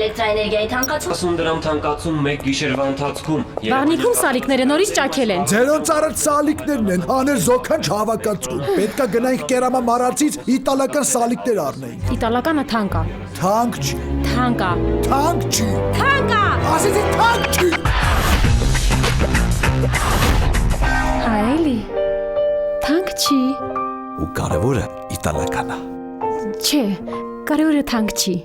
էլեկտրաէներգիայի թանկացում։ 10 դրամ թանկացում 1 գիշերվա ընթացքում։ Վաղնիքում սալիկները նորից ճաքել են։ Ձերոնց արած սալիկներն են, հաներ զոքանչ հավաքածու։ Պետքա գնայինք կերամա մարածից իտալական սալիկներ առնեինք։ Իտալականը թանկ է։ Թանկ չի։ Թանկ է։ Թանկ չի։ Թանկ է։ Ասեցի թանկ չի։ Այլի։ Թանկ չի։ Ու կարևորը իտալական է։ Չէ, կարևորը թանկ չի։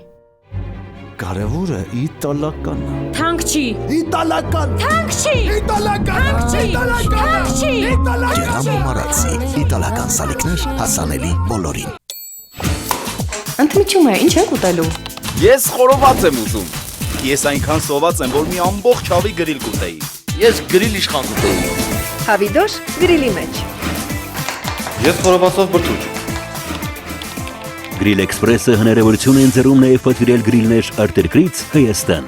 Կարևորը իտալական է։ Թանկ չի։ Italakan. Թանկ չի։ Italakan. Թանկ չի։ Գերամո մարածի իտալական սալիկներ հասանելի բոլորին։ Ընդմիջում է, ինչ եք ուտելու։ Ես խորոված եմ ուզում։ Ես այնքան սոված եմ, որ մի ամբողջ հավի գրիլ կուտեի։ Ես գրիլ իշխան կուտեի։ Հավիդոշ գրիլի մեջ։ Ես խորովածով բրդուճ։ Գրիլ Էքսպրեսը հնարավորություն է ընձեռում նաև պատվիրել գրիլներ արտերկրից Հայաստան։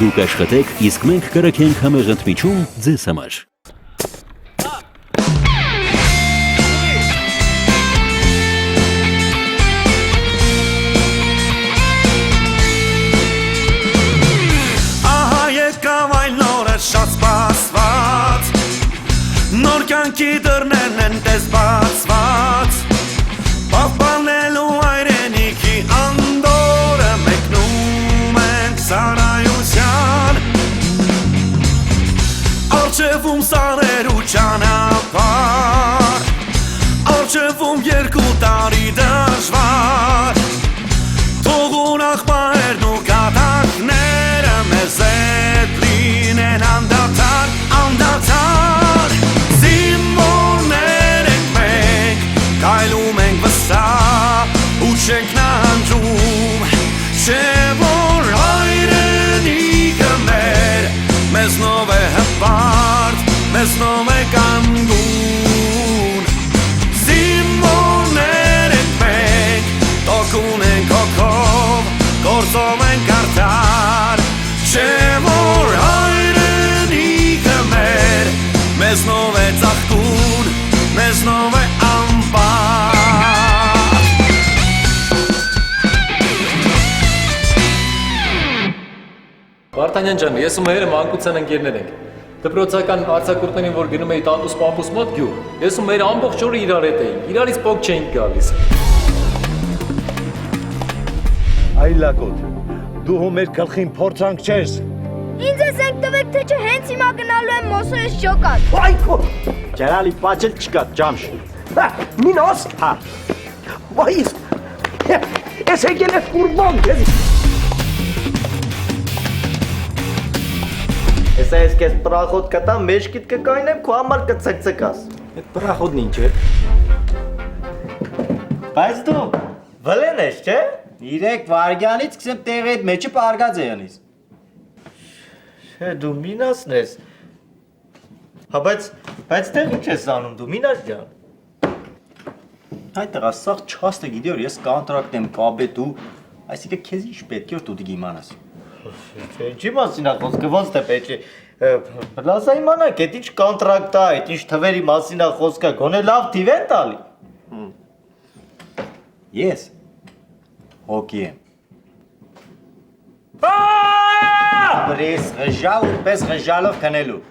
Դուք աշխատեք, իսկ մենք կրակենք համեղ ընդմիջում ձեզ համար։ Ահա եկավ այն նորը շատ սպասված, նոր կյանքի դռներն են տես բացված, պահպանելու հայրենիքի անդորը մեկնում են ծառայության, առջևում սարեր ու ճանապարհ, առջևում 2 տարի դժվար, թող ուրախ պահերն ու կատակները մեզ հետ լինեն անդադար, անդադար, զինվորներ ենք մենք, կայլում ենք վստահ ու չենք նահանջում, չէ որ հայրենիքը մեր, մեզնով է հպարտ, մեզնով է կանգուն, զինվորներ ենք մենք, տոկուն ենք հոգով, գործով ենք արդար, չէ որ հայրենիքը մեր, մեզնով է ծաղկուն, մեզնով է ամբար։ Վարդանյան ջան, ես ու մայրը մանկության ընկերներ ենք։ Դպրոցական արձակուրդներին, որ գնում էի տատուս պապուս մոտ գյուղ, ես ու մայրը ամբողջ օրը իրար հետ էինք, իրարից փոք չէինք գալիս։ Այ լակոտ, դու հո մեր գլխին փորձանք չես։ Ինձ ես ենք տվեք, թե չէ հենց հիմա գնալու եմ մոսորես ջոկատ։ Այքո, ջերալի պաչել չկա ճամշ։ Մինոս, հա։ Վայիս, ես եկել է կուրբան, քեզ։ Հեսա ես կեզ պրախոտ կտամ, մեջքիտ կկայնեմ, քո համար կցկցկաս։ Այդ պրախոդն ինչ է։ Բայց դու վլեն ես, չէ։ 3 վարգյանից սկսեմ տեղի հետ մեջը պարգած է յանից։ Չէ, դու մինասն ես։ Հա, բայց տեղ ինչ ես անում դու, մինաս ջան։ Հայ տղա, սաղ չաստ է գիտի որ ես կանտրակտ եմ կաբետ ու, այսինքն քեզ ինչ պետք է որ դու դիգի իմանաս։ Ինչի մասին է խոսքը, ոնց թե պետք է։ Լասա իմանանք, այդ ինչ կանտրակտ է, այդ ինչ թվերի մասին է խոսքը, գոնե լավ թիվ են տալի։ Ես հոգի եմ։ Բրես ղժալ ու պես ղժալով քնելու։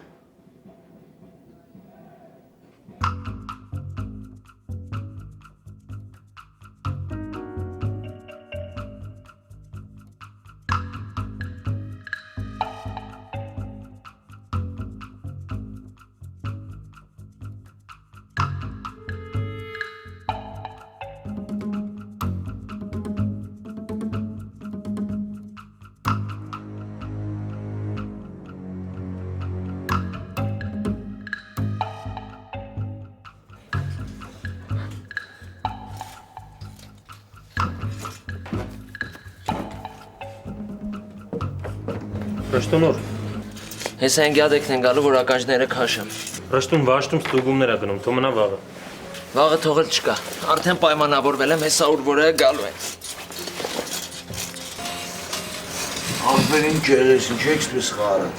Ռշտունուր։ Հեսա են գյադեքն են գալու, որ ականջները քաշեմ։ Ռշտուն վաշտում ստուգումներ ա գնում, թո մնա վաղը։ Վաղը թողել չկա, արդեն պայմանավորվել եմ, հեսա ուր որ է գալու են։ Ամպերին կերես, ինչ էքսպես խարդ։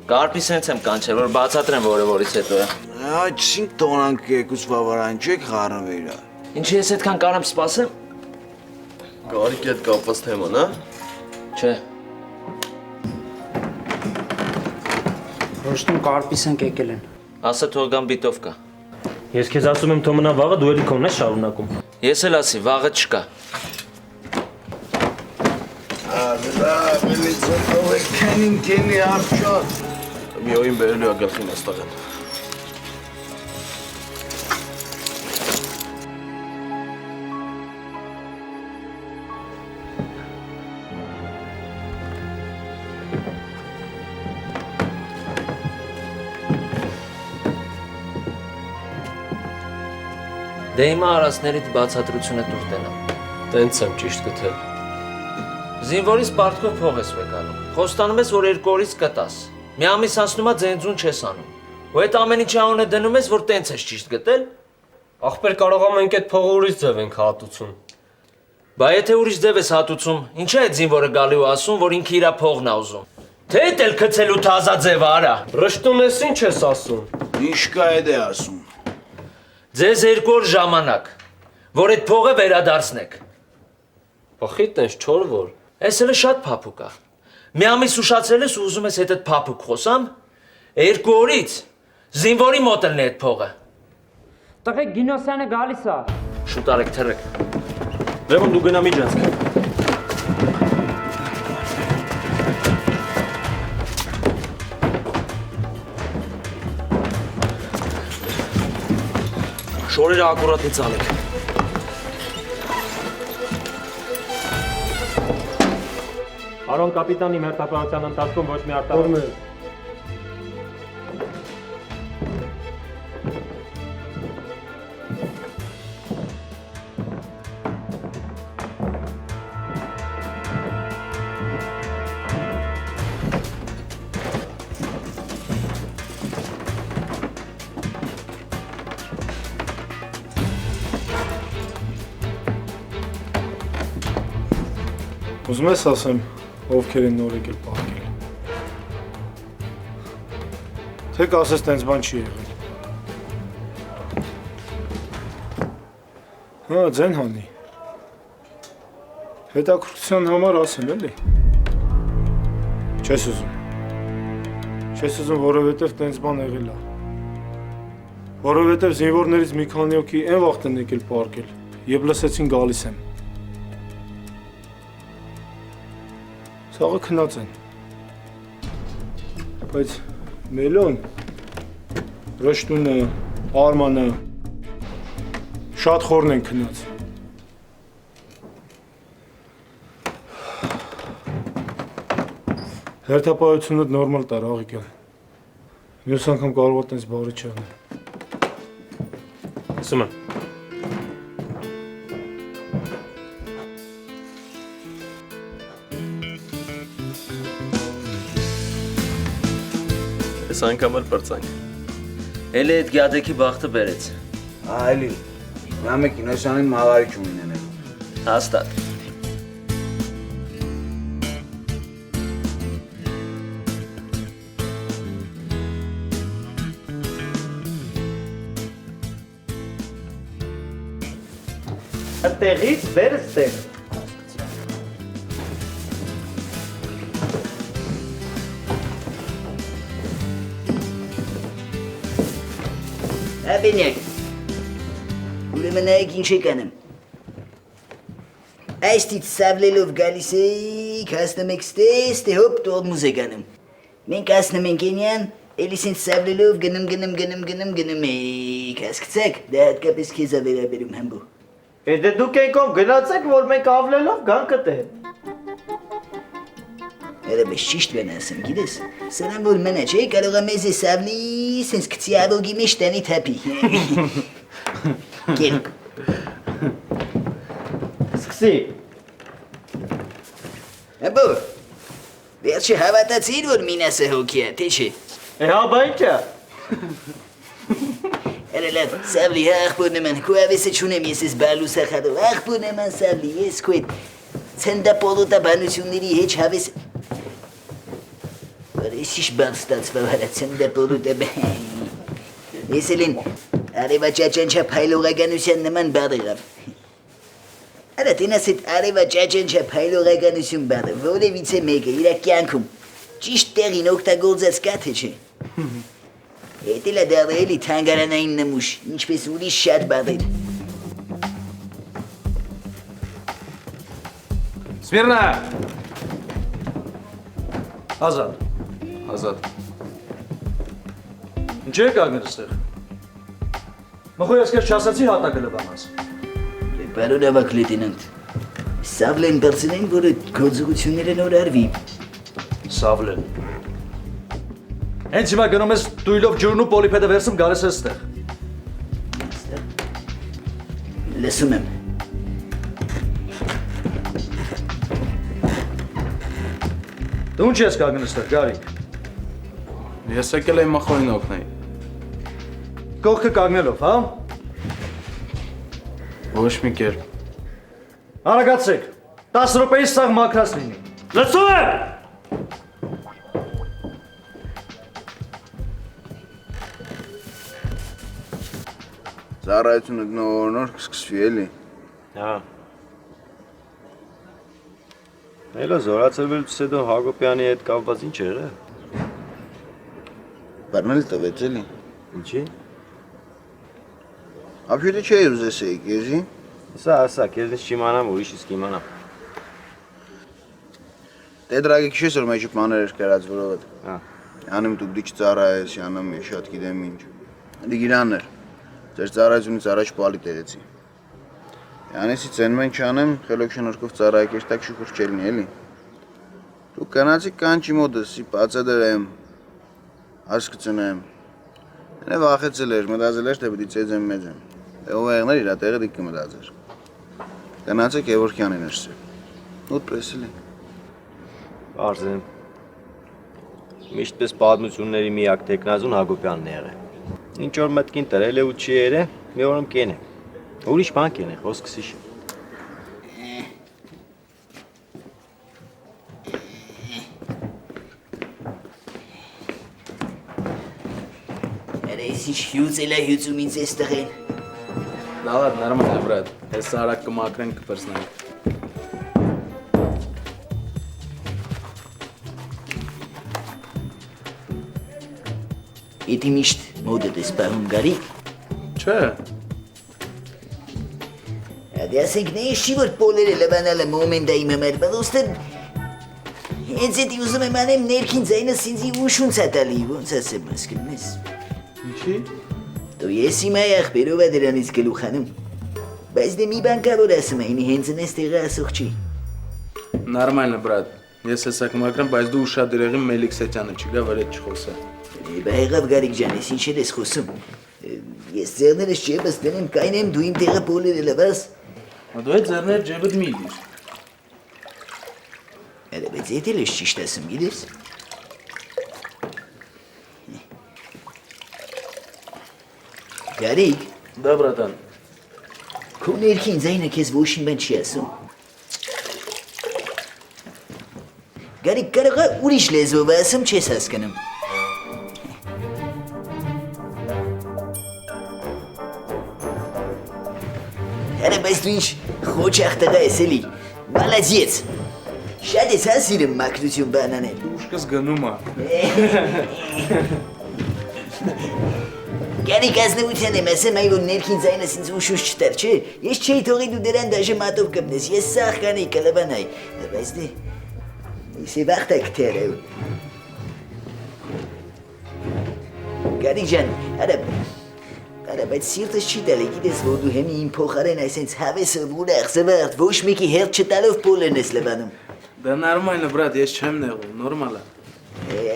Կարպի սենց եմ կանչել, որ բացատրեմ որից հետո է։ Այդ սինք տոնանք եկուց վավարան չեք խարն վերա։ Ինչի ես այդքան կարամ սպասեմ։ Գարիք էդ կապված թեման, հա։ Չէ, Ռոշտում կարպիս ենք եկել են։ Ասա թող գան բիտովկա։ Ես քեզ ասում եմ թող մնա վաղը դու էլի քոնն ես շարունակում։ Ես էլ ասի, վաղը չկա։ Միոյին բերելու է գլխին աստաղեն։ Դե հիմա արասներից բացատրությունը տուր տենամ։ Տենց եմ ճիշտ գտել։ Զինվորից պարտքով փող ես վեկանում։ Խոստանում ես, որ 2 օրից կտաս։ Մի ամիս անցնում է ձենձուն չես անում։ Ու այդ ամեն ինչի անունը դնում ես, որ տենց ես ճիշտ գտել։ Ախպեր կարող եմ մենք այդ փողը ուրիշ ձև ենք հատուցում։ Բա եթե ուրիշ ձև ես հատուցում, ինչա այդ զինվորը գալի ու ասում, որ ինքը իր փողն է ուզում։ Թե էդ էլ գցելու թազա ձևը արա։ Ռշտուն ես ինչ ես ասում։ Ինչ կա էդ է ասում։ Ձեզ 2 օր ժամանակ, որ այդ փողը վերադարձնեք։ Ախի տենց չոր որ։ Էս էլ շատ փափուկ է։ Մի ամիս ուշացրել ես ու ուզում ես այդ փափուկ խոսամ։ 2 օրից զինվորի մոտ ելնի այդ փողը։ Տղեկ Գինոսյանը գալիս է։ Շուտ արեք թռեք։ Լևոն դու գնա միջանցք։ Շորերը ակուրատից անեք։ Արոն կապիտանի մերթապահության ընթացքում ոչ մի արտահայտում։ Ուզում ես ասեմ, ովքեր են նոր եկել պահակել։ Թե կասես տենց բան չի եղել։ Հա, ձեն հանի։ Հետաքրքրության համար ասեմ էլի։ Չես ուզում։ Չես ուզում, որովհետև տենց բան եղել է։ Որովհետև զինվորներից մի քանի հոգի այն վաղտ են եկել պահակել, եւ լսեցին գալիս եմ։ Սաղը քնած են, բայց Մելոն, Ռշտունը, Արմանը, շատ խորն են քնած։ Հերթապահությունդ նորմալ տար աղիկյալ, մյուս անգամ կարող է տենց բարի չեղնել։ Ասում եմ։ Ես անգամ էլ պրծանք։ Էլի այդ գյադեքի բախտը բերեց։ Այլի, նամը կինոսյանին մաղարիչ ունեն էլ։ Հաստատ։ Տեղից վերս տեղ։ Բենյակ, ուրեմն նայեք ինչ եք անում։ Այստից սավլելով գալիս եք, հասնում եք ստես, թե հոպ տողմուզ եք անում։ Մենք հասնում ենք ենյան, էլիս ինձ սավլելով գնում եք, հասկցեք, դա հատկապես քեզ է վերաբերում հմբու։ Դե դուք եկով գնացեք, որ մենք ավլելով գան կտեն։ Երևս ճիշտ բան ասեմ, գիտես, սրանք որ մնա չէ, կարող է մեզ սավլի, սենց կցի աբոգի մեջ տանի թապի։ Կերկ։ Սկսի։ Աբո, վերջը հավատացիր, որ մինասը հոգի է, թե չէ։ Հա, բա ինչա։ Լավ, սավլի աղբոր նման, քո ավեսը չունեմ ես ես բալու սախadով, աղբոր նման սավլի, ես քո այդ ցնդապոլոտա բանությունների հեչ հավես։ Ես ինչ բան ստացվավ հարա ցնդապոլոտա բան։ Ես էլ են արևաճաճանչապ հայլողականության նման բան եղավ։ Արա տենաս այդ արևաճաճանչապ հայլողականություն բանը, որևիցե մեկը իր կյանքում ճիշտ տեղին օգտագործած կա թե չէ։ Էդել է դավայելի թանգարանային նմուշ, ինչպես ուրիշ շատ բաներ։ Սմիրնա։ Ազատ։ Ազատ։ Ինչ եք ագնել ստեղ։ Մխոյ ես քեզ չասացի հատակը լվանաս։ Պարոն ավակ լեյտենանտ, Սավլեն բարձրին, որը գործողությունները նոր արվի։ Սավլեն։ Հենց հիմա գնում ես դույլով ջուրն ու պոլիպեդը վերցում գալիս ես ստեղ։ Լսում եմ։ Դու ինչ ես կանգնել ստեղ, Գարիկ։ Ես եկել եմ մխոյին օգնել։ Կողքը կանգնելով, հա։ Ոչ մի կերպ։ Արագացեք։ 10 րոպեից սաղ մաքրած լինի։ Լսում եք։ Ծառայությունը նոր կսկսվի էլի։ Հա։ Էլա զորացրվելուց հետո Հակոբյանի հետ կապված ինչ եղել։ Բռնել տվեց էլի։ Ինչի։ Ապյութը չէ ուզես եկեզի։ Ասա, քեզնից չիմանամ, ուրիշ իսկ իմանամ։ Դե դրագի քիշես որ մեջը բաներ էր կրած որովհետ։ Հա։ Անում դու դիչ ծառայես, անում ես շատ գիտեմ ինչ։ Դի գիրաններ։ Ձեր ծառայությունից առաջ պալի տերեցի։ Յանեսից են մենք չանեմ, խելոք շնորհքով ծառայակերտակ շուխուր չելնի էլի։ Դու կանացի կանչի մոդս, բացա դրեմ։ Հասկացնեմ։ Նա վախեցել էր, մտածել էր թե պիտի ծեծեմ մեծեմ։ Ով եղներ իր տեղը դիք կմտածեր։ Կանացեք Եվորքյանին էրսե։ Ուտ պրեսելի։ Արզեմ։ Միշտպես պատմությունների միակ տեքնազուն Հակոբյանն է եղել։ Ինչ որ մտքին տրել է ու չի երը, մի օրում կեն է։ Ուրիշ բան կեն է, խոսքս իշ։ Այս ինչ հյուծել է հյուծում ինձ ես տղեն։ Լավ, նորմալ է, բրատ։ Ես արագ կմաքրենք կպրծնենք։ Էդի միշտ մոդդ ես պահում Գարիկ։ Չէ։ Դե ասենք նա չի որ պոլերը լվանալը մոմենտայի համար, բայց ոստը հենց էդի ուզում եմ անեմ ներքին ձայնս ինձի ուշունց է տալի, ոնց ասեմ ասկնում ես։ Ինչի։ Դու ես իմ ախպերով է դրանից գլուխ անում, բայց դե մի բան կա որ ասում է, ինի հենց նես տեղը ասող չի։ Նորմալ է, բրատ։ Ես հեսա կմաքրեմ, բայց դու ուշադրեղի Մելիք Սետյանը չգա, որ այդ չխոսա։ Բա եղավ Գարիկ ջան, ես ինչ ես խոսում։ Ես ձեռներս ջեբս դնեմ կայնեմ դու իմ տեղը պոլերը լվաս։ Դու այդ ձեռներ ջեբդ մի դիր։ Էդե բայց էդել ես ճիշտ ասում, գիտես։ Գարիկ։ Դա բրատան։ Քո ներքին ձայնը քեզ ոչ մի բան չի ասում։ Գարիկ կարող է ուրիշ լեզվով ասում չես հասկանում։ Հələ բայց դու ինչ խոչախ տղա ես էլի, մալադյեց, շատ ես հա սիրում մաքրություն բան անել։ Ուշքս գնում ա։ Գարիկ ազնվության եմ ասեմ այ որ ներքին ձայնս ինձ ուշուշ չտար, չէ, ես չէի թողի դու դրան դաժե մատով կպնես, ես սաղ կանեի կլվանայի, բայց դե, ես է վաղթակ թերը։ Գարիկ ջան, Արա, բայց սիրտս չի տալի, գիտես, որ դու հեմի իմ փոխարեն այսենց հավեսով ուրախ զվարդ ոչ մեկի հերթ չտալով պոլերն ես լվանում։ Դա նորմալ է, բրատ, ես չեմ նեղում, նորմալ է։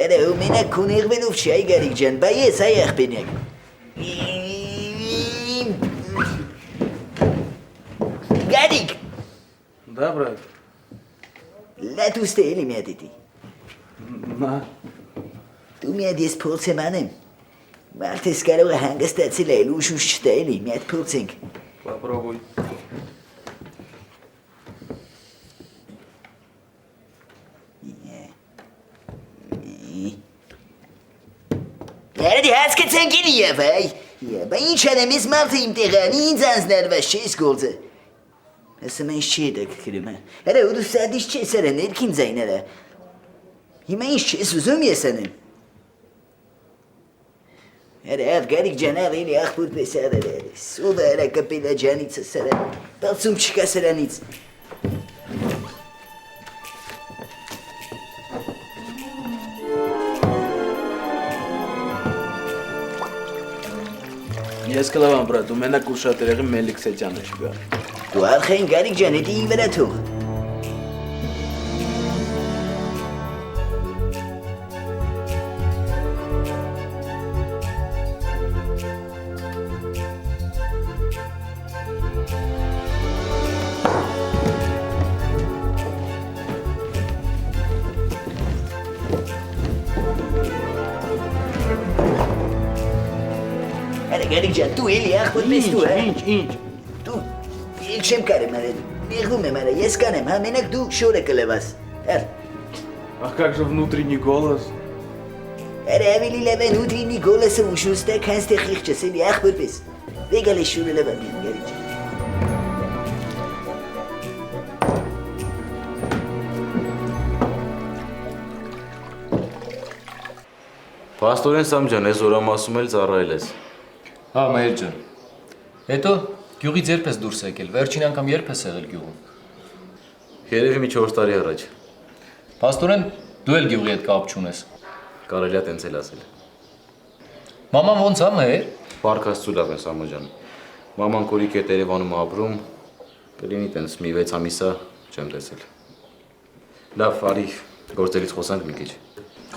Արա, ու մենակ քո նեղվելով չի, այ Գարիկ ջան, բա ես այ աղբենյակ։ Գարիկ։ Դա բրատ։ Լատ ուստե էլի մի հատ էդի։ Նա։ Դու մի հատ ես փորձ եմ անեմ։ Մարդես կարող է հանգստացել այլ ուշուշ չտա էլի, մի հատ փորձենք։ Պապրովույ։ Երդի հասկացանք էլի եվ այ, բա ինչ անեմ ես մարդը իմ տեղան, ինձ անձնարվաշ չես գործը։ Ասում ես չի հետաքրքրում, հա։ Հələ ու դու սադիս չես արա ներքին ձայները։ Հիմա ինչ չես ուզում ես անեմ։ Հրավ գարիկ ջանավ էլի աղբուր պես արել Սուվը հրա կպիլա ջանիցը սրան Բացում չկա սրանից Ես կլավան բրա, դու մենակ ուշատերեղի Մելիք Սետյանը չկա։ Դու արխային գարիկ ջան, հետի իմ վրա թող։ Գարիկ ջան, դու էլի աղբոտ պես դու, հա? Ինչ։ Դու, իլ չեմ կարեմ արել, մեղվում եմ արա, ես կանեմ, հա, մենակ դու շորը կլևաս, հար։ Ах, как же внутренний голос։ Արա ավելի լավ է внутренний голос-ը ուշուստը, քան ստեղ խիղճս, էլի աղբոտ պես։ Վեգալ է շորը լվան եմ, գարիկ ջան։ Պաստորեն Սամջան, ես օրամասում էլ ծառայել ես։ Հա, Մայր ջան։ Հետո գյուղից երբ ես դուրս եկել, վերջին անգամ երբ ես եղել գյուղում։ Երևի մի 4 տարի առաջ։ Պաստորեն, դու էլ գյուղի հետ կապ չունես։ Կարելի է տենց էլ ասել։ Մաման ոնց ա, Մայր։ Փառք Աստծո լավ են Սամջան։ Մաման կորիկ է Երևանում ապրում, կլինի տենց մի 6 ամիսա չեմ տեսել։ Լավ, արի, գործերից խոսանք մի քիչ։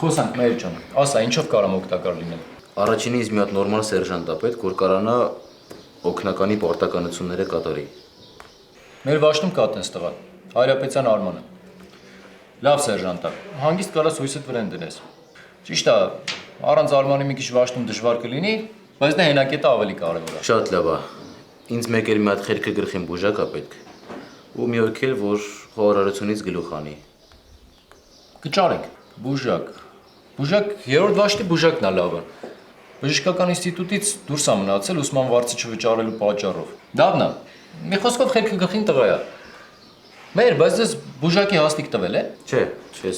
Խոսանք, Մայր ջան, ասա, ինչով կարամ օգտակար լինել։ Առաջինը ինձ մի հատ նորմալ սերժանտ ա պետք, որ կարանա օգնականի պարտականությունները կատարի։ Մեր վաշտում կա տենց տղա, Հայրապետյան Արմանը։ Լավ սերժանտ ա, հանգիստ կարաս հույսդ վրան դնես։ Ճիշտ ա, առանց Արմանի մի քիչ վաշտում դժվար կլինի, բայց դա հենակետը ավելի կարևոր ա։ Շատ լավ ա։ Ինձ մեկ էլ մի հատ խելքը գլխին բուժակ ա պետք։ Ու մի օքել, որ խոհարարությունից գլուխ անի։ Կճարենք, բուժակ։ Բուժակ, երրորդ վաշտի բուժակն ա լավը։ Բժշկական ինստիտուտից դուրս ա մնացել ուսման վարձը չվճարելու պատճառով։ Լավն ա։ Մի խոսքով խելքը գլխին տղա ա։ Մեր, բայց դες բուժակի հաստիկ տվել է։ Չէ,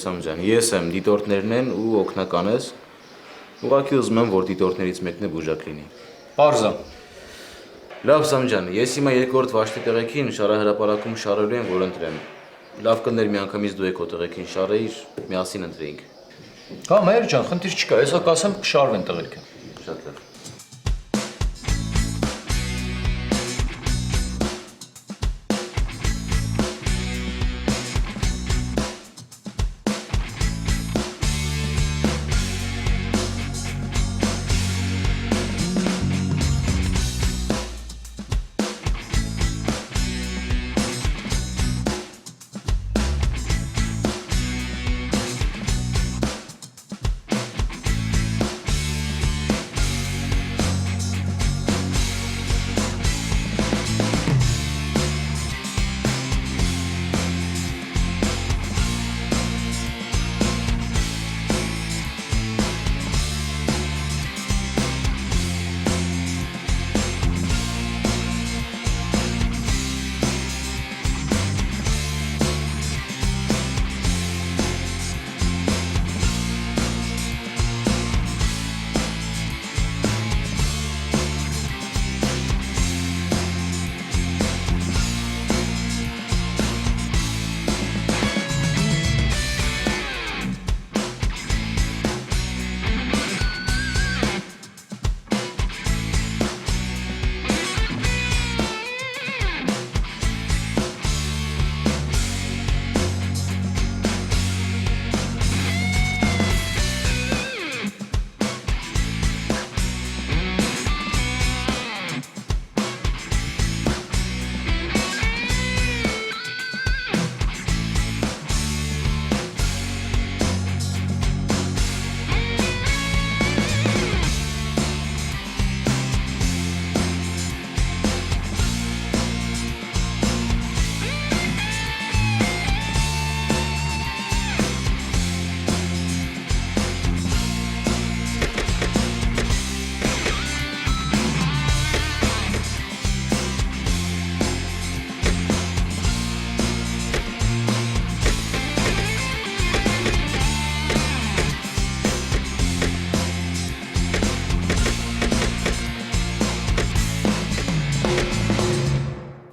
Սամջան, ես եմ, դիտորդներն են ու օգնական ես։ Ուղղակի ուզում եմ, որ դիտորդներից մեկն է բուժակ լինի։ Պարզ ա։ Լավ Սամջան, ես հիմա երկրորդ վաշտի տեղեքին շարահրապարակում շարելու եմ, որ ընտրեմ։ Լավ կներ միանգամից դու եք քո տեղեքին շարեիր, միասին ընտրեինք։ Հա, Մայր ջան, խնդիր չկա, հեսա կասեմ կշարվեն տղերքը։ Շատ լավ։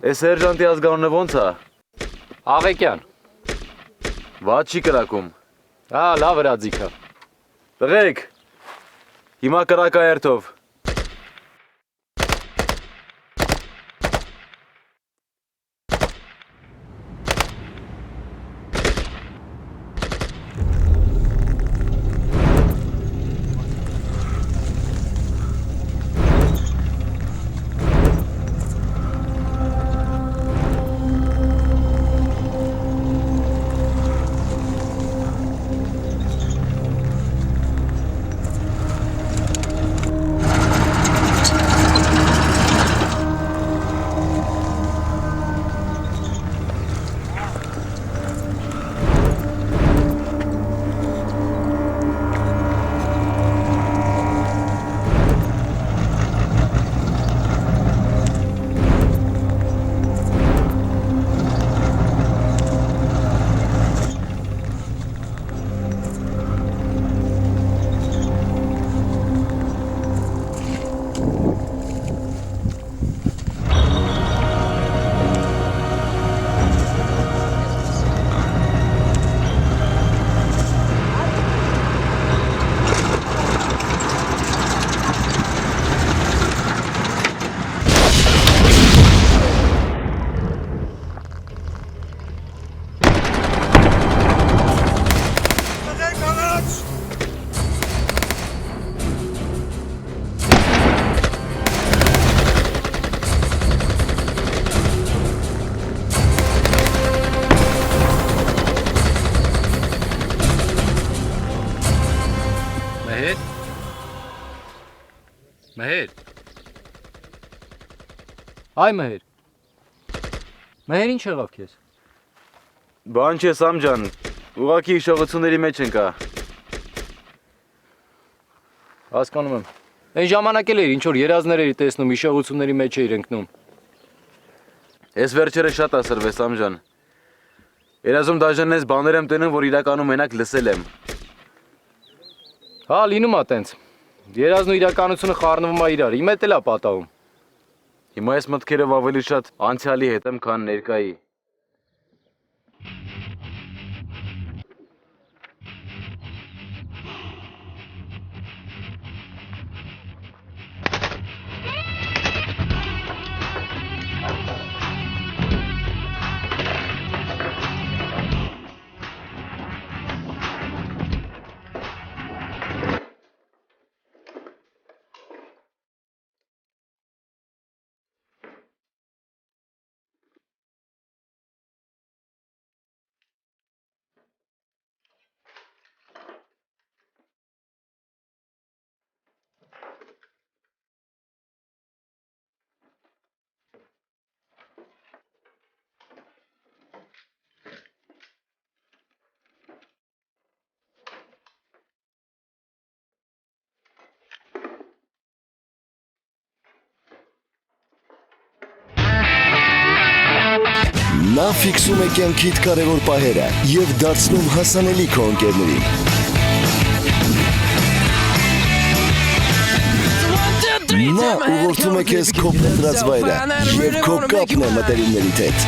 Էս Սերժանտի ազգանունը ո՞նց է։ Աղեկյան։ Ված չի կրակում։ Հա, լավ հրաձիգա։ Տղեկ, հիմա կրակա երթով։ Մհեր։ Այ Մհեր։ Մհեր ինչ եղավ քեզ։ Բան չէ Սամ ջան, ուղղակի հիշողությունների մեջ ընկա։ Հասկանում եմ։ Այն ժամանակ էլ էր ինչ որ երազներ էի տեսնում, հիշողությունների մեջ էիր ընկնում։ Ես վերջերը շատ ասրվես Սամ ջան։ Երազում դաժան ես բաներ եմ տենում, որ իրականում մենակ լսել եմ։ Հա, լինում է տենց։ Երազն ու իրականությունը խառնվում է իրար, իմ հետ էլ է պատահում։ Հիմա ես մտքերով ավելի շատ անցյալի հետ եմ, քան ներկայի։ Նա ֆիքսում է կյանքիդ կարևոր պահերը և դարձնում հասանելի քո ընկերներին։ Նա ուղղորդում է քեզ քո փնտրած վայրը և քո կապն է մտերիմներիդ հետ։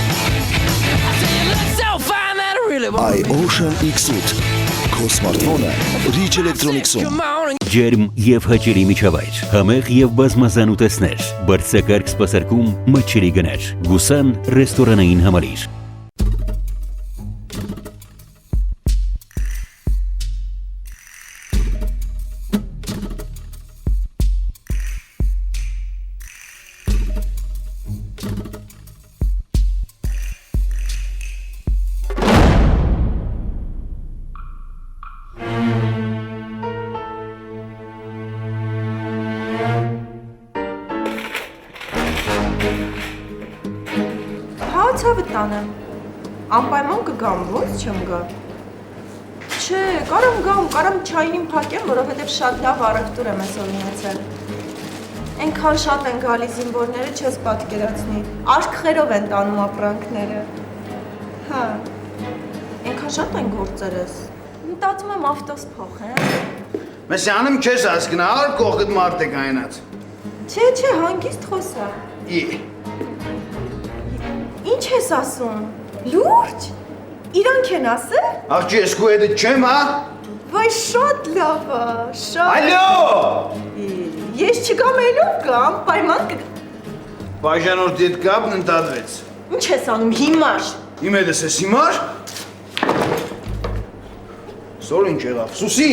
iOcean X8 Քո սմարթֆոնը Rich Electronics-ում։ Ջերմ եւ հաճելի միջավայր, համեղ եւ բազմազան ուտեստներ, բարձրակարգ սպասարկում, մատչելի գներ, Գուսան ռեստորանային համալիր։ Ցավը տանեմ, անպայման կգամ, ոնց չեմ գա։ Չէ, կարամ գամ, կարամ չայնին փակեմ, որովհետև շատ լավ առևտուր եմ այսօր ունեցել։ Այնքան շատ են գալիս զինվորները, չես պատկերացնի, աշքխերով են տանում ապրանքները։ Հա, այնքան շատ են գործերս, մտածում եմ ավտոս փոխեմ։ Մեսյանում չես հասկնալ, կողքդ մարդ է կայնած։ Չէ, հանգիստ խոսա։ Ինչ ես ասում։ Լուրջ։ Իրանք են ասել։ Աղջի, ես քո հետ չեմ, հա։ Վայ, շատ լավ է, շատ։ Այլո։ Ես չգամ ելով կամ պայման Բաժանորդի հետ կապն ընդհատվեց։ Ինչ ես անում հիմար։ Իմ հետ ես հիմար։ Սոր ինչ եղավ, Սուսի։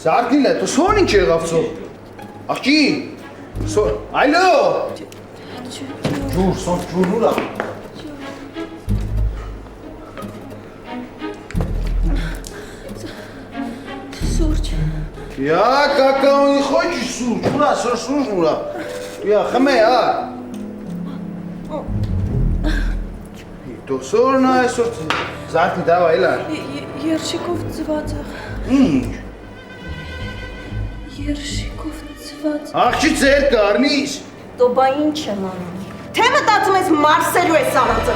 Սարգիլ է, սոր ինչ եղավ ծո։ Աղջի, սոր, այլո։ Ջուր, սոր ջուր ուրա։ Սուրճ։ Я какао не хочешь сурճ, ուրա, սոր սուրճ ուրա։ Я խմե, հա։ Դու սորն այսօր զարդի դավայ լա։ Երշիկով ծված է։ Ինչ։ Երշիկով ծված։ Աղջի ծեր կարնիս։ Դո բա ինչ եմ անում։ Թե մտածում ես Մարսելու ես արածը։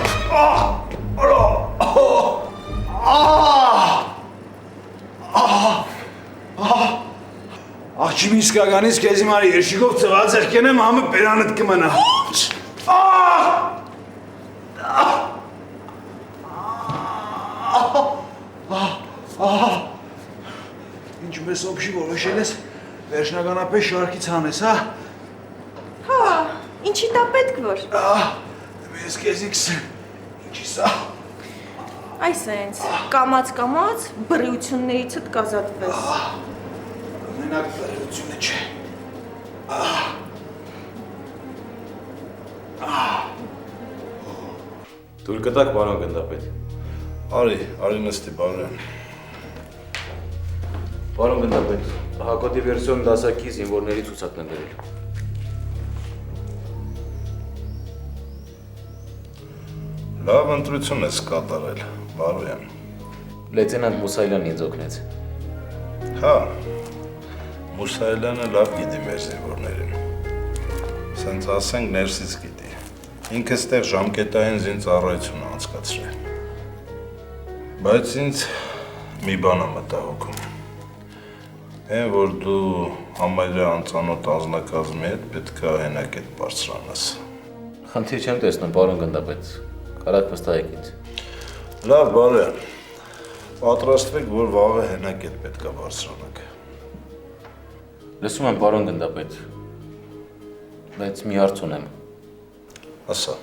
Աղջի մի սկականից կեզի մարի երշիկով ծված երկենեմ համը բերանըտ կմնա։ Ինչ մեզ օբշի որոշել ես, վերջնականապես շարքից հանես, հա։ Հա, ինչի տա պետք որ։ Ես կեզի կսեմ, ինչի սա։ Այսենց, կամաց բրիություններիցդ կազատվես։ Մենակ բրիությունը չէ։ Թույլ կտակ, պարոն գնդապետ։ Արի նստի, բարոն։ Պարոն գնդապետ, Հակոդի վերսիոն դասակի զինվորների ցուցակն են բերել։ Լավ ընտրություն ես կատարել, Բարոյան։ Լեյտենանտ Մուսայելյանն ինձ օգնեց։ Հա, Մուսայելյանը լավ գիտի մեր զինվորներին։ Սենց ասենք ներսից գիտի։ Ինքը ստեղ ժամկետային զինծառայություն է անցկացրել։ Բայց ինձ մի բան է մտահոգում։ Այն որ դու համարյա անծանոթ անձնակազմի հետ պետք է հենակետ բարձրանաս։ Խնդիր չեմ տեսնում, պարոն գնդապետ։ Կարակ վստահեք ինձ։ Լավ, Բարոյան։ Պատրաստվեք, որ վաղը հենակետ պետք է բարձրանաք։ Լսում եմ, պարոն գնդապետ։ Բայց մի հարց ունեմ։ Ասա։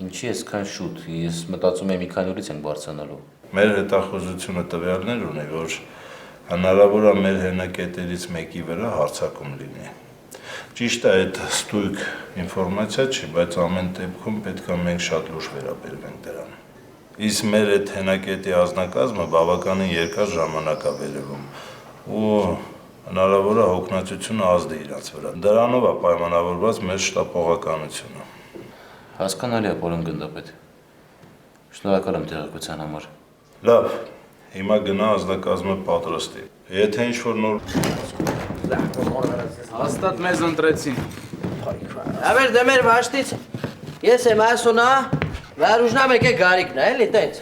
Ինչի այսքան շուտ, ես մտածում եմ մի քանի օրից ենք բարձրանալու։ Մեր հետախուզությունը տվյալներ ունի, որ հնարավոր է մեր հենակետերից մեկի վրա հարձակում լինի։ Ճիշտ է, այդ ստույգ ինֆորմացիա չի, բայց ամեն դեպքում պետք է մենք շատ լուրջ վերաբերվենք դրան։ Իսկ մեր այդ հենակետի ազնագազմը բավականին երկար ժամանակ է վերևում ու հնարավոր է հոգնածությունը ազդի իրաց վրա։ Դրանով է պայմանավորված մեր շտապողականությունը։ Հասկանալի է, պարոն գնդապետ։ Շնորհակալ եմ տեղեկության համար։ Լավ, հիմա գնա ազնագազմը պատրաստի։ Եթե ինչ-որ նոր Հաստատ մեզ ընտրեցին։ Ավեր դեմեր վաշտից, ես եմ ասունա, վարուժնա մեկ է գարիկն է, էլի տենց։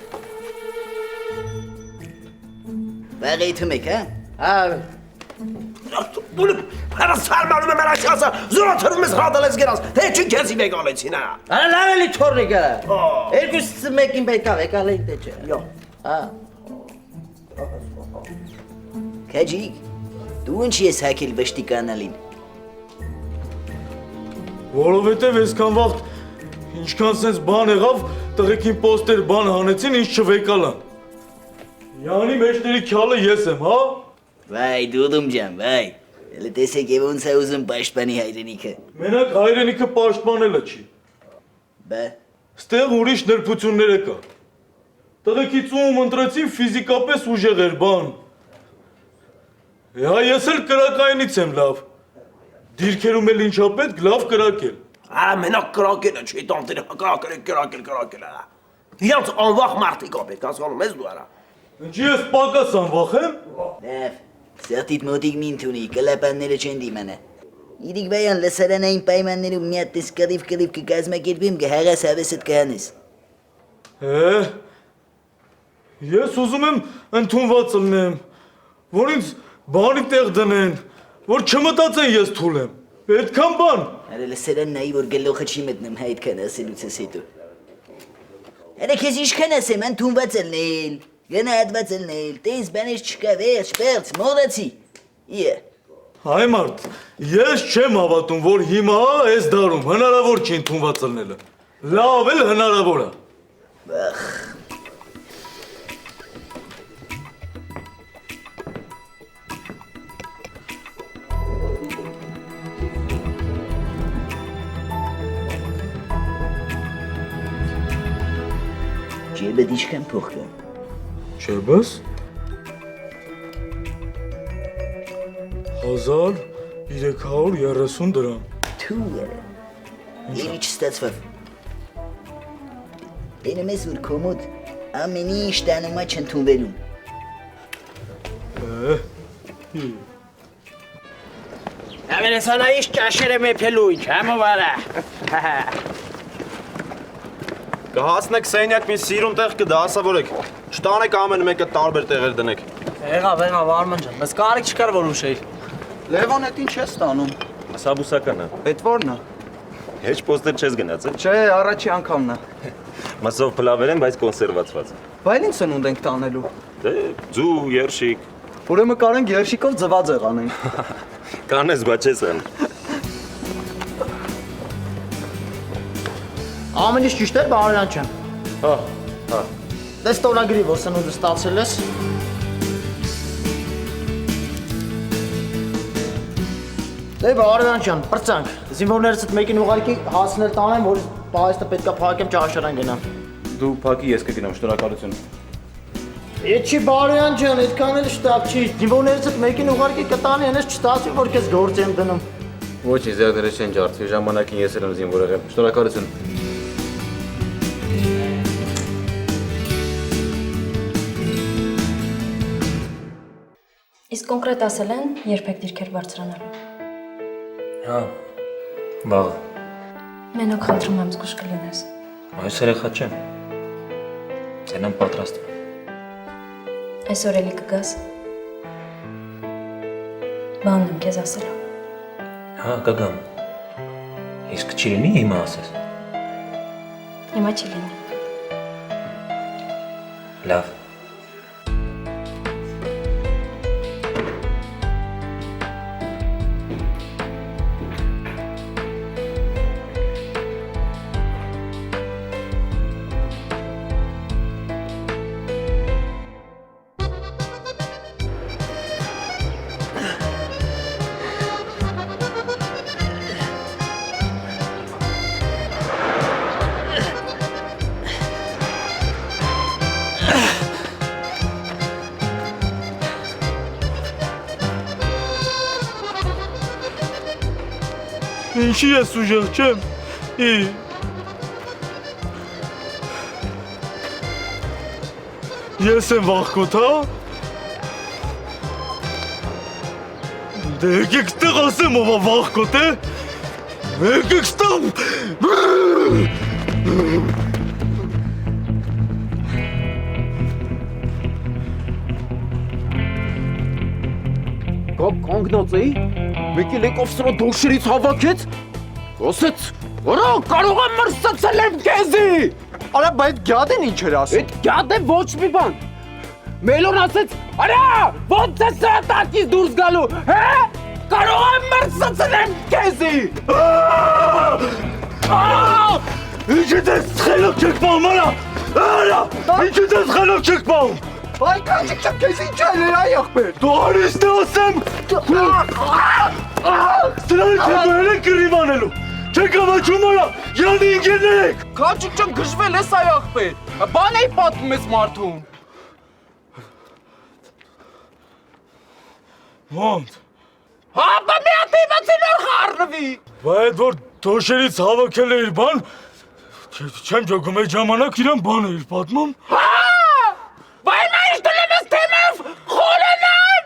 Վաղեիթում եք, հա? Ավեր։ Դու հələ սարմանում եմ առաջացա, զորաթրում ես հրադալ ես գերաս, թե չին կեզի վեգալեցին, հա։ Արա լավ էլի թորնիկը, երկուսից մեկին պետք է վեկալեին թե չէ։ Յո։ Քաջիկ, դու ինչ ես հակել վշտի կանալին։ Որովհետև այսքան վաղ ինչքան սենց բան եղավ, տղեկին պոստեր բան հանեցին, ինչ չվեկալան։ Յանի մեջների քյալը ես եմ, հա։ Վայ, դուդում ջան, վայ։ Էլի տեսեք եւ ոնց է ուզում պաշտպանի հայրենիքը։ Մենակ հայրենիքը պաշտպանելը չի։ Բա։ Ստեղ ուրիշ նրբություններ կա։ Տղեկի ծում ընտրեցին ֆիզիկապես ուժեղ էր բան։ Հա ես էլ կրակայինից եմ լավ։ Դիրքերում էլ ինչա պետք լավ կրակել։ Մենակ կրակելը չի, տանտերը կրակել, հա։ Իրանց անվախ մարդիկ ապետք, հասկանում ես դու արա։ Ինչի ես պակաս անվախ եմ։ Լավ, սերտիտ մոտիկ մին թունի, կլապանները չեն դիմանա։ Իրիկ վայան լսարանային պայմաններում մի հատ տես կռիվ կկազմակերպեմ կհաղաս հավեսդ կհանես։ Ես ուզում եմ ընդունված ըլնեմ, որ ինձ բանի տեղ դնեն, որ չմտածեն ես թուլ եմ։ Այդքան բան։ Արա լսերան նայի որ գլուխը չի մտնում այդքան ասելուց հետո։ Արա քեզ ինչքան ասեմ, ընդունված ելնել, գնահատված ելնել, տես բաներ չկա, վերջ, պերց, մոռացի։ Իե։ Հայ մարդ, ես չեմ հավատում, որ հիմա այս դարում հնարավոր չի ընդունված ելնելը։ Լավ էլ հնարավոր է։ Վախ։ Ջեբդ ինչքան փող կա։ Ջեբս 1330 դրամ։ Թու գարա։ Եվ ինչ ստացվավ։ Տենեմ ես որ կոմոդ ամեն ինչ տանումա չընդունվելուն։ Ամեն սանա ինչ ճաշեր եմ եփելու ինչ, համովարա։ Կհասնեք սենյակ մի սիրուն տեղ կդասավորեք, չտանեք ամեն մեկը տարբեր տեղեր դնեք։ Եղավ, Արման ջան, մեզ կարիք չկար որ ուշեիր։ Լևոն, էդ ինչ ես տանում։ Սա բուսական է։ Էդ ո՞րն է։ Հեչ պոստեր չես գնացել։ Չէ, առաջի անգամն է։ Մասով փլավեր են, բայց կոնսերվացված։ Բայց ինչ սնունդ ենք տանելու։ Դե, ձու, երշիկ։ Ուրեմն կարենք երշիկով ձվածեղ անենք։ Կանես, բա չես ան։ Ամեն ինչ ճիշտ է, Բարոյան ջան։ Հա։ Դες տոնագրի որ սնունդը ստացել ես։ Դե Բարոյան ջան, բրծանք։ Զինվորներս այդ մեկին ուղարկի հասնել տանեմ, որ պահեստը պետքա փակեմ ճաշարան գնամ։ Դու փակի, ես կգնամ, շնորհակալություն։ Էչի Բարոյան ջան, այդքան էլ շտապ չի։ Զինվորներս այդ մեկին ուղարկի կտանի, այնպես չստացվի, որ քեզ գործ եմ դնում։ Ոչինչ, ձեռքները չեն ջարդվի, ժամանակին ես էլ եմ զինվոր եղել։ Շնորհակալություն։ Իսկ կոնկրետ ասել են, երբ եք դիրքեր բարձրանալու։ Հա, բաղ։ Մենակ խնդրում եմ զգուշ կլինես։ Այս երեխա չեմ։ Ձենամ պատրաստվում։ Այսօր էլի կգաս։ Բանն եմ քեզ ասելու։ Հա, կգամ։ Իսկ չի լինի հիմա ասես։ Հիմա չի լինի։ Լավ։ Ինչի ես ուժեղ չեմ։ Ես եմ վախկոտ, հա։ Դե եկեք ստեղ ասեմ ով է վախկոտ է։ Եկեք ստեղ։ Կապ կանգնած էի, մեկի լեկով սրա դոշերից հավաքեց, ասեց, որա կարող եմ մրսացել եմ կեզի։ Արա, բա այդ գյադեն ինչ էր ասում։ Այդ գյադեն ոչ մի բան։ Մելոն ասեց, արա, ոնց է սրա տակից դուրս գալու, հե, կարող եմ մրսացել եմ կեզի։ Ինչի դες խելոք չեք պահում, արա, ինչի դες խելոք չեք պահում։ Այ կանչիկ չեմ քեզ ինչ այլ այ ախպեր։ Դու արիշտ ասեմ։ Սրանք հետո էլ են կռիվանելու։ Չեք ամաչում արա, յանի ինգերներ եք։ Կանչիկ չեմ գժվել ես այ ախպեր։ Բան էի պատմում ես մարդուն։ Ոնց։ Հա, բա մի հատ իմացի նոր խառնվի։ Բա այդ որ դոշերից հավաքել էիր բան, չեմ ջոգում այդ ժամանակ իրան բան էիր պատմում։ Հա, բա հիմա ինչ դլեմ ես թեմև խորենան։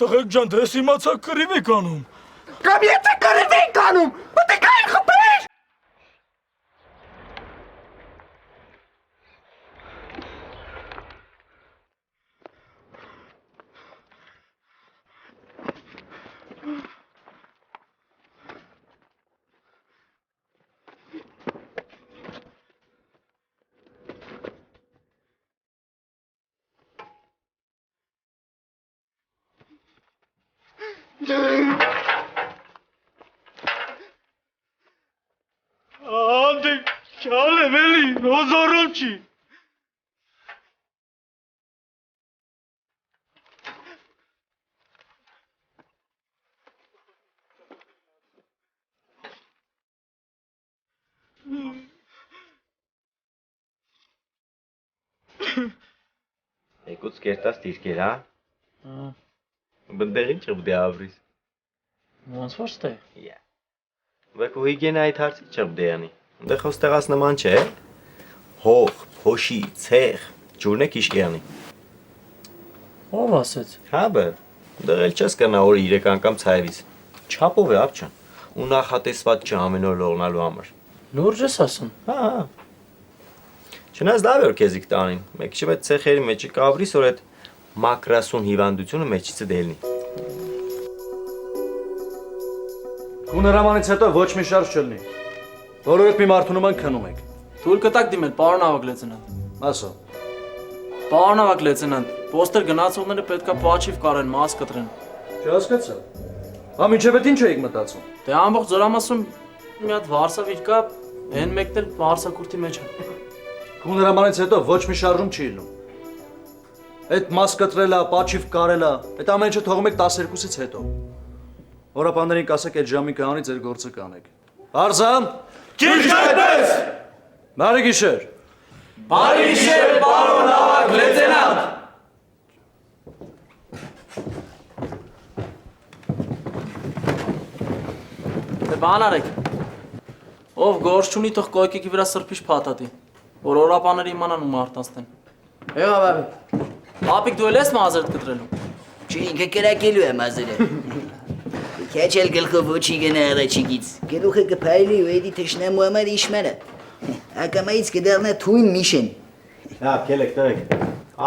Տղեկ ջան, դες իմացա կռիվ եք անում։ Կամ եթե կռիվ եք անում, պետք է այն խփեր։ Անդե չալ եմ էլի, հոզորում չի։ Եկուց կերտած դիրքեր, հա։ Բնդեղին չղբդի ավրիս։ Ոնց որ ստե։ Բեք ու հիգենը այդ հարցի չղբդի անի։ Դե խոստեղած նման չէ։ Հող, փոշի, ցեղ, ջուրն է կիշկի անի։ Ով ասեց։ Հա բը, դեղել չես կնա օրը 3 անգամ ցայվից։ Չափով է ապչան։ Ու նախատեսված չէ ամեն օր լողնալու համար։ Լուրջ ես ասում։ Հա։ Չնայած լավ է որ քեզիկ տանին։ Մեկ չէ այդ ցեխերի մեջը կավրիս որ այդ մակրասուն հիվանդությունը մեջիցը դելնի։ Կուներամանից հետո ոչ մի շարժ չլինի։ Որովհետեւ մի մարդու նման քնում եք։ Թույլ կտակ դիմել, պարոն ավակ լեյտենանտ։ Ասո։ Պարոն ավակ լեյտենանտ, պոստեր գնացողները պետքա պաչիվ կարեն, մաս կտրեն։ Չհասկացա։ Հա մինչև այդ ինչ էիք մտածում։ Դե ամբողջ զորամասում մի հատ վարսավիր կա, այն մեկն էլ վարսակուրտի մեջ է։ Կուներամանից հետո ոչ մի շարժում չի լինում։ Այդ մաս կտրելա, պաչիվ կարելա, այդ ամեն ինչը թողում եք 12-ից հետո։ Որապաններին կասեք այդ ժամին կհանի ձեր գործը կանեք։ Արձան։ Ճիշտ այդպես։ Բարի գիշեր։ Բարի գիշեր, պարոն ավակ լեյտենանտ։ Դե բան արեք։ Ով գործ չունի, թող կոյկիկի վրա սրբիչ փաթաթի, որ օրապաները իմանան ու մարտանցնեն։ Եղա բաբի։ Ապիկ դու էլ ես մազերդ կտրելու։ Չի ինքը կրակելու է մազերը։ Քեչել գլխով ոչի գնա առաջիկից։ Գլուխը կփայլի ու էդի թշնամու համար իշմերը։ Ակամայից կդառնա թույն միշեն։ Հա, կելեք, տղեկ։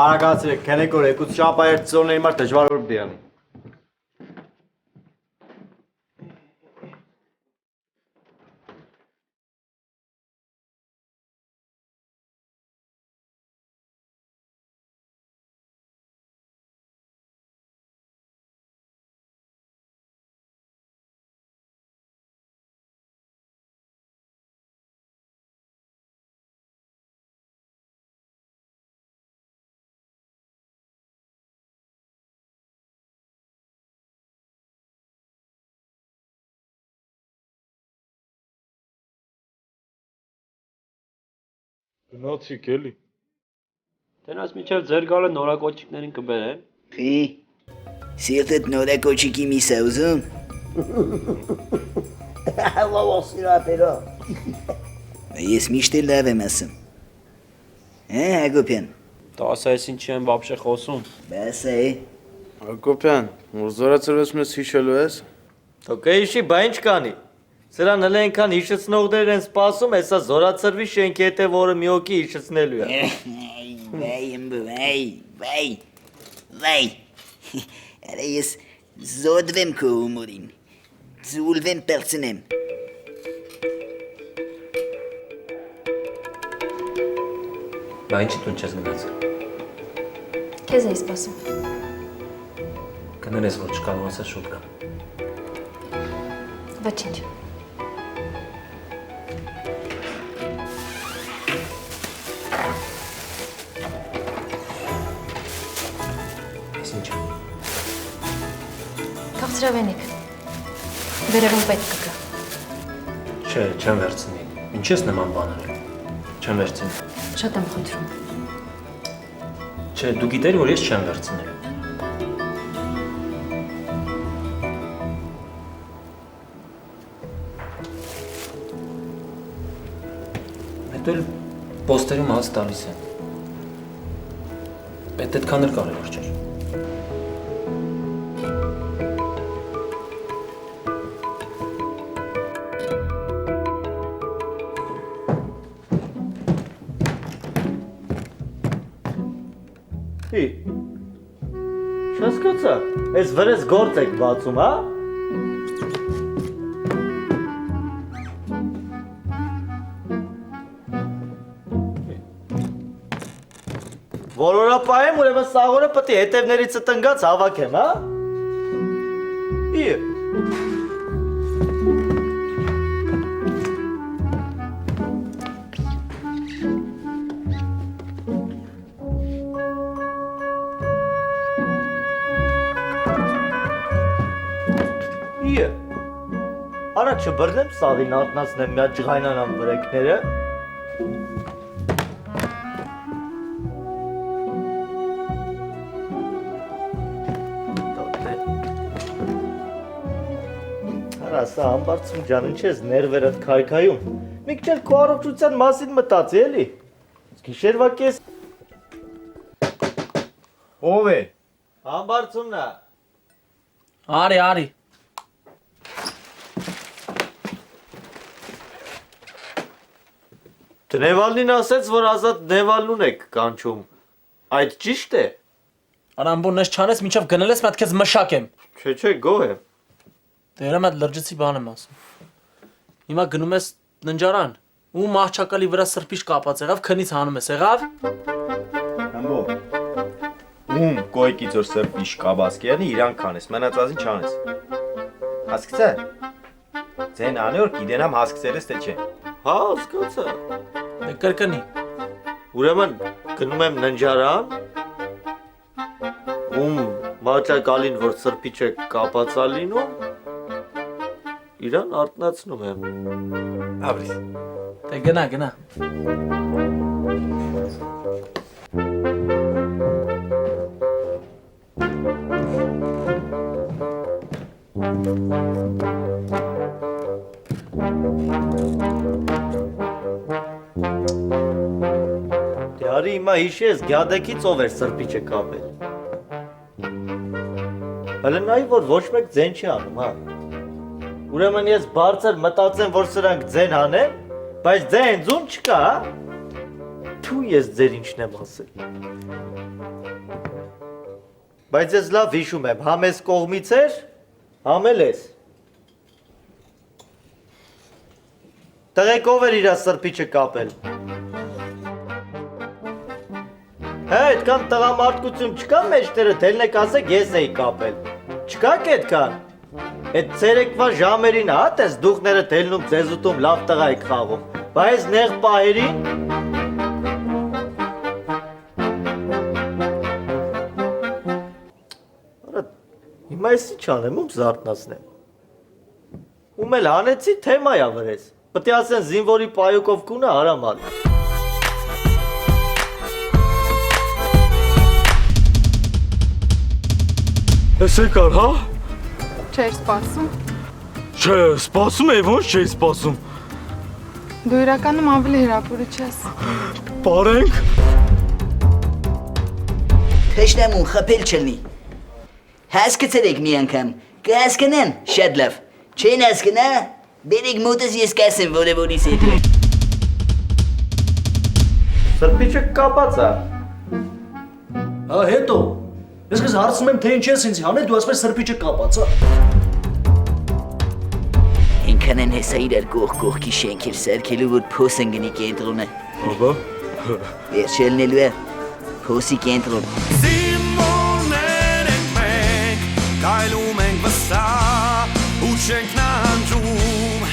Արագացրեք, քնեք որ եկուց շապայր ծորների մար դժվար որ դիանի։ Գնացիք էլի։ Տենաս միջև ձեր գալը նորակոչիկներին կբերեն։ Խի, սիրտդ նորակոչիկի միս է ուզում։ Լավոս իրապերա։ Ես միշտ էլ լավ եմ ասում։ Հագոպյան։ Տասա ես ինչի եմ բաբշե խոսում։ Բաս է։ Հակոբյան, որ զորացրվես մեզ հիշելու ես։ Թո կեիշի բա ինչ կանի։ Սրան հələ այնքան հիշեցնողներ են սպասում, հեսա զորացրվի շենքի հետ է, որը մի հոգի հիշեցնելու է։ Վայ։ Արա ես զոդվեմ քո հումորին։ Զուլվեմ պերցնեմ։ Բա ինչի տուն չես գնացել։ Քեզ էի սպասում։ Կներես որ չկարողացա շուտ գամ։ Ոչինչ։ Քաղցրավենիք։ Վերևում պետք կգա։ Չէ, չեմ վերցնի։ Ինչ ես նման բան արել։ Չեմ վերցնի։ Շատ եմ խնդրում։ Չէ, դու գիտեր, որ ես չեմ վերցնել։ Հետո էլ պոստերում հաց տալիս են։ Այդ այդքան էլ կարևոր չէր։ Չհասկացա, այս վրես գործ եք բացում, հա? Որորապայեմ ուրեմն սաղորը պետք է հետևներից տնգած հավաքեմ, հա? Իե։ Իե։ Արա չբռնեմ սաղին արտնացնեմ միա ջղայնանան վրեքները։ Արա սա ամբարձում ջան, ինչ ես ներվերդ քայքայում։ Մի քիչ էլ քո առողջության մասին մտածի էլի։ Գիշերվա կես։ Ով է։ Ամբարձումն է։ Արի։ Դնևալին ասեց, որ ազատ Նևալուն եք կանչում։ Այդ ճիշտ է։ Արամբուն ես չանես, մինչև գնել ես, մատ քեզ մշակեմ։ Չէ, գոհ եմ։ Դերը մատ լրջեցի բան եմ ասում։ Հիմա գնում ես ննջարան, ու մահճակալի վրա սրբիչ կապած եղավ, քնից հանում ես, եղավ։ Ամբո։ Ում կոյկից որ սրբիչ կապած կյանի, իրան կանես, մնացածին չանես։ Հասկացա։ Ձեն անի որ գիտենամ հասկացել ես թե չէ։ Հա, հասկացա։ Դե կրկնի։ Ուրեմն գնում եմ ննջարան, ում մահճակալին որ սրբիչ է կապածա լինում, իրան արտնացնում եմ։ Ապրիս։ Դե գնա։ Դե արի հիմա հիշես, գյադեկից ով էր սրբիչը կապել։ Հələ նայի, որ ոչ մեկ ձեն չի անում, հա։ Ուրեմն ես բարձր մտածեմ, որ սրանք ձեն հանեն, բայց ձեն ձուն չկա, հա։ Թու ես ձեր ինչն եմ ասել։ Բայց ես լավ հիշում եմ, համ ես կողմից էր, համել ես։ Տղեկ ով էր իրա սրբիչը կապել։ Հա, այդքան տղամարդկություն չկա մեջտերը, թելնեք ասեք ես էի կապել։ Չկա կետքան։ Այդ ցերեկվա ժամերին հա, տես դուխները թելնում ձեզ ուտում լավ տղա եք խաղում։ Բայց նեղ պահերին Արա, հիմա ես ինչ անեմ, ում զարթնացնեմ։ Ում էլ հանեցի թեմայա վրես։ Պետք է ասեն զինվորի պայուկով կունը հարաման։ Ես եկար, հա։ Չէր սպասում։ Չէ, սպասում էի, ոնց չէի սպասում։ Դու իրականում ավելի հրապուրիչ ես։ Պարենք։ Թշնամուն խփել չլինի։ Հասկացել եք մի անգամ, կհասկանան շատ լավ։ Չեն հասկանա, բերեք մոտս ես կասեմ որևորիս հետ։ Սրբիչը կապած է։ Հա, հետո։ Ես քեզ հարցնում եմ, թե ինչ ես ինձ հանել, դու ասում ես սրբիչը կապած, հա։ Ինքան են հեսա իրար կողքի շենքեր սարքելու, որ փոս ընկնի կենտրոնը։ Աբա։ Վերջելնելու է, փոսի կենտրոն։ Զինվորներ ենք մենք, կայլում ենք վստահ, ու չենք նանջում,